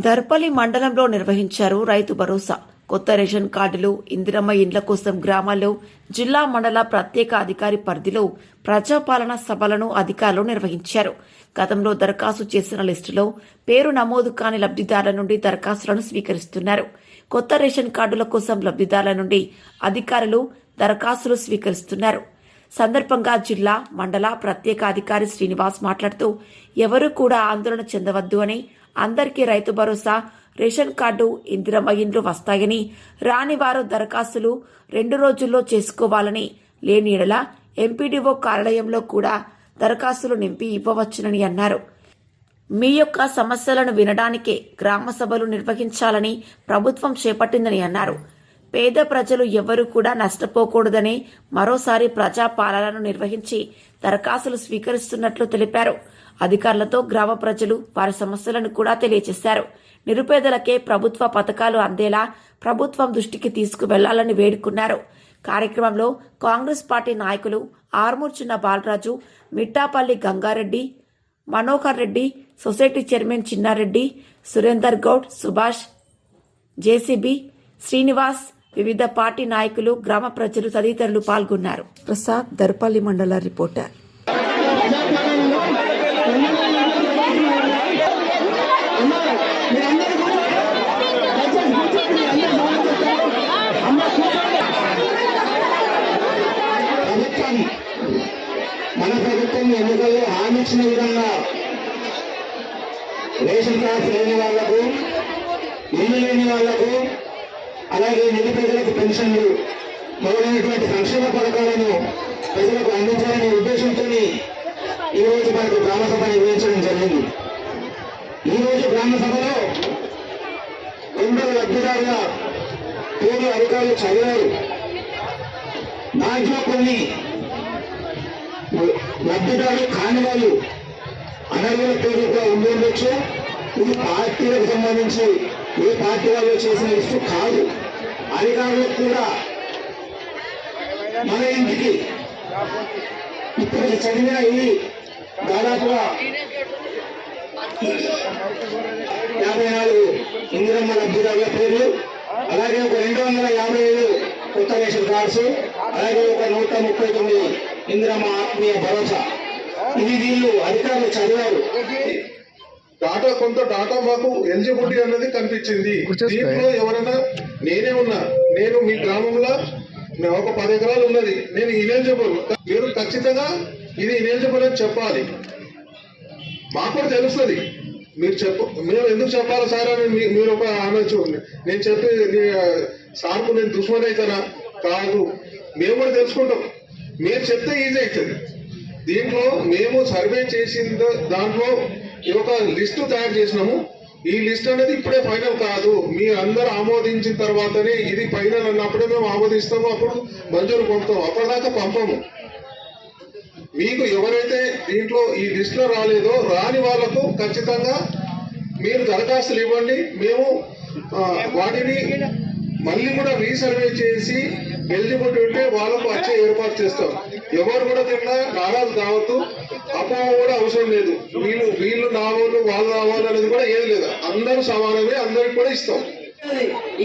దర్పల్లి మండలంలో నిర్వహించారు రైతు భరోసా. కొత్త రేషన్ కార్డులు, ఇందిరమ్మ ఇండ్ల కోసం గ్రామాల్లో జిల్లా మండల ప్రత్యేక అధికారి పరిధిలో ప్రజాపాలన సభలను అధికారులు నిర్వహించారు. గతంలో దరఖాస్తు చేసిన లిస్టులో పేరు నమోదు కాని లబ్ధిదారుల నుండి దరఖాస్తులను స్వీకరిస్తున్నారు. కొత్త రేషన్ కార్డుల కోసం లబ్ధిదారుల నుండి అధికారులు దరఖాస్తులు స్వీకరిస్తున్నారు. సందర్భంగా జిల్లా మండల ప్రత్యేక అధికారి శ్రీనివాస్ మాట్లాడుతూ ఎవరూ కూడా ఆందోళన చెందవద్దు అని, అందరికీ రైతు భరోసా, రేషన్ కార్డు, ఇందిరమ్మ ఇండ్లు వస్తాయని, రాని వారు దరఖాస్తులు 2 రోజుల్లో చేసుకోవాలని, లేని యెడల ఎంపీడీఓ కార్యాలయంలో కూడా దరఖాస్తులు నింపి ఇవ్వవచ్చునని అన్నారు. మీ యొక్క సమస్యలను వినడానికే గ్రామ సభలు నిర్వహించాలని ప్రభుత్వం చేపట్టిందని అన్నారు. పేద ప్రజలు ఎవరూ కూడా నష్టపోకూడదని మరోసారి ప్రజా పాలనను నిర్వహించి దరఖాస్తులు స్వీకరిస్తున్నట్లు తెలిపారు. అధికారులతో గ్రామ ప్రజలు వారి సమస్యలను కూడా తెలియజేశారు. నిరుపేదలకే ప్రభుత్వ పథకాలు అందేలా ప్రభుత్వం దృష్టికి తీసుకువెళ్లాలని వేడుకున్నారు. కార్యక్రమంలో కాంగ్రెస్ పార్టీ నాయకులు Armoor Chinna Balaraju, Mittapalli Gangareddy, Manohar Reddy, society chairman Chinnareddy, Surender Goud, Subhash, JCB, Srinivas, వివిధ పార్టీ నాయకులు, గ్రామ ప్రజలు తదితరులు పాల్గొన్నారు. ప్రసాద్, దర్పల్లి మండల రిపోర్టర్. మన ప్రభుత్వం ఎన్నికల్లో హామీ ఇచ్చిన విధంగా రేషన్ కార్డు లేని వాళ్లకు, ఇల్లు లేని వాళ్లకు, అలాగే నిరుపేదలకు పెన్షన్లు మొదలైనటువంటి సంక్షేమ పథకాలను ప్రజలకు అందించాలనే ఉద్దేశంతో ఈ రోజు మనకు గ్రామ సభ నిర్వహించడం జరిగింది. ఈ రోజు గ్రామ సభలో 2 లబ్ధిదారుల పేరు అధికారులు చదివారు. దాంట్లో కొన్ని లబ్ధిదారులు కాని వాళ్ళు అనర్హుల పేరుగా ఉండొచ్చు. ఇది పార్టీలకు సంబంధించి ఏ పార్టీ వాళ్ళు చేసిన లిస్టు కాదు. అధికారులకు కూడా మన ఇంటికి ఇప్పుడు చదివిన ఈ దాదాపుగా 54 ఇందిరమ్మ లబ్ధిదారుల పేర్లు, అలాగే ఒక 257 కొత్త రేషన్ కార్డ్స్, అలాగే ఒక 139 ఇందిరమ్మ ఆత్మీయ భరోసా. ఇది వీళ్ళు అధికారులు చదివారు. కొంత డాటా మాకు ఎలిజిబిలిటీ అన్నది కనిపించింది. దీంట్లో ఎవరైనా నేనే ఉన్నా, నేను మీ గ్రామంలో ఒక 10 ఎకరాలు ఉన్నది, నేను ఇనెలిజిబుల్, మీరు ఖచ్చితంగా ఇది ఇనెలిజిబుల్ అని చెప్పాలి. మాకు కూడా తెలుస్తుంది. మేము ఎందుకు చెప్పాలి సార్ అని మీరు ఒక అనొచ్చు. నేను చెప్పి సార్కు నేను దుష్మన్ అవుతానా? కాదు, మేము కూడా తెలుసుకుంటాం. మీరు చెప్తే ఈజీ అవుతుంది. దీంట్లో మేము సర్వే చేసిన దాంట్లో ఒక లిస్టు తయారు చేసినాము. ఈ లిస్ట్ అనేది ఇప్పుడే ఫైనల్ కాదు, మీ అందరూ ఆమోదించిన తర్వాతనే ఇది ఫైనల్ అన్నప్పుడే మేము ఆమోదిస్తాము, అప్పుడు మంజూరు పంపుతాము. అప్పటిదాకా పంపము. మీకు ఎవరైతే దీంట్లో ఈ లిస్టులో రాలేదో రాని వాళ్లకు ఖచ్చితంగా మీరు దరఖాస్తులు ఇవ్వండి. మేము వాటిని మళ్ళీ కూడా రీసర్వే చేసి ఎలిజిబిలిటీ ఉంటే వాళ్ళకు వచ్చే ఏర్పాటు చేస్తాం. ఎవరు కూడా తిన్నా నారాజు కావద్దు, అపోహ కూడా అవసరం లేదు. వీళ్ళు నా వాళ్ళు వాళ్ళు రావాలి అనేది కూడా ఏది లేదు. అందరూ సమానమే, అందరికి కూడా ఇస్తాం.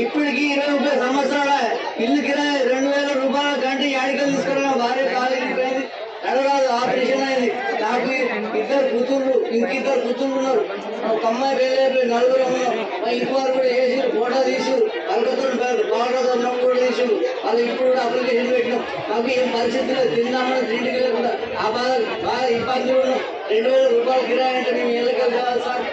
ఇప్పటికి 20 సంవత్సరాల ఇల్లు కిరాయి 2000 రూపాయల కంటే యాడికలు తీసుకురావడం భార్య కాలేజీ నడరాదు, ఆపరేషన్ అయింది. నాకు 2 కూతుళ్ళు, ఇంకిద్దరు కూతుళ్ళు ఉన్నారు. ఒక అమ్మాయి పెళ్ళి 4 ఉన్నారు. మా ఇంటి వారు కూడా వేసారు, ఫోటో తీసారు, కలకత్తా బాగా కూడా తీసారు. వాళ్ళు ఇప్పుడు కూడా అప్లికేషన్ పెట్టినాం. నాకు ఏం పరిస్థితి లేదు, తిందామని తిండికి లేకుండా ఆ బాగా ఇబ్బంది ఉన్నాం. 2000 రూపాయలు కిరాయి అంటే మేము ఏళ్ళకి కావాలి సార్.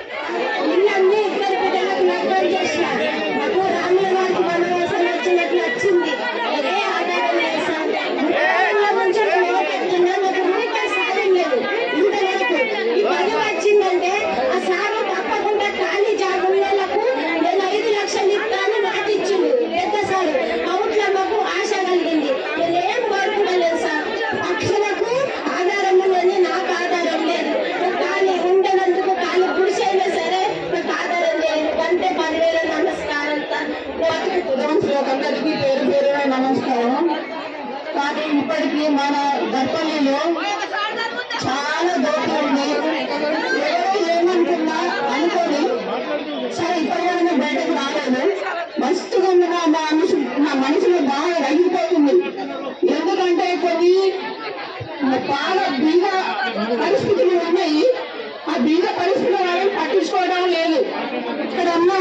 అందరికీ పేరు పేరున నమస్కారం. కానీ ఇప్పటికీ మన దర్పల్లిలో చాలా దోషులు ఉన్నాయి. ఏమంటున్నా అనుకోని సరే మొన్న